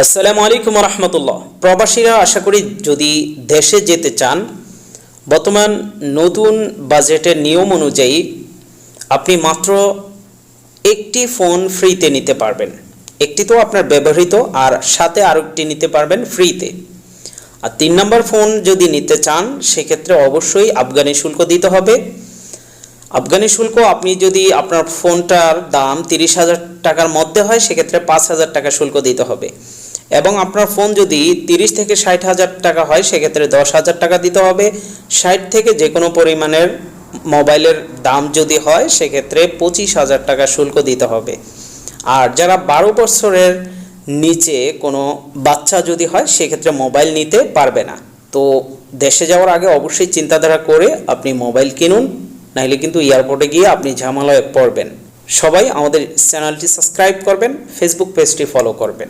আসসালামু আলাইকুম রহমতুল্লাহ। প্রবাসীরা আশা করি যদি দেশে যেতে চান, বর্তমান নতুন বাজেটের নিয়ম অনুযায়ী আপনি মাত্র একটি ফোন ফ্রিতে নিতে পারবেন। একটি তো আপনার ব্যবহৃত, আর সাথে আরেকটি নিতে পারবেন ফ্রিতে। আর 3 নম্বর ফোন যদি নিতে চান সেক্ষেত্রে অবশ্যই আফগানি শুল্ক দিতে হবে। আফগানি শুল্ক আপনি যদি আপনার ফোনটার দাম 30,000 টাকার মধ্যে হয় সেক্ষেত্রে 5,000 টাকা শুল্ক দিতে হবে, এবং আপনার ফোন যদি 30 থেকে 60,000 টাকা হয় সেক্ষেত্রে 10,000 টাকা দিতে হবে। 60 থেকে যে কোনো পরিমাণের মোবাইলের দাম যদি হয় সেক্ষেত্রে 25,000 টাকা শুল্ক দিতে হবে। আর যারা 12 বছরের নিচে কোনো বাচ্চা যদি হয় সেক্ষেত্রে মোবাইল নিতে পারবে না। তো দেশে যাওয়ার আগে অবশ্যই চিন্তাধারা করে আপনি মোবাইল কিনুন, নাহলে কিন্তু এয়ারপোর্টে গিয়ে আপনি ঝামেলায় পড়বেন। সবাই আমাদের চ্যানেলটি সাবস্ক্রাইব করবেন, ফেসবুক পেজটি ফলো করবেন।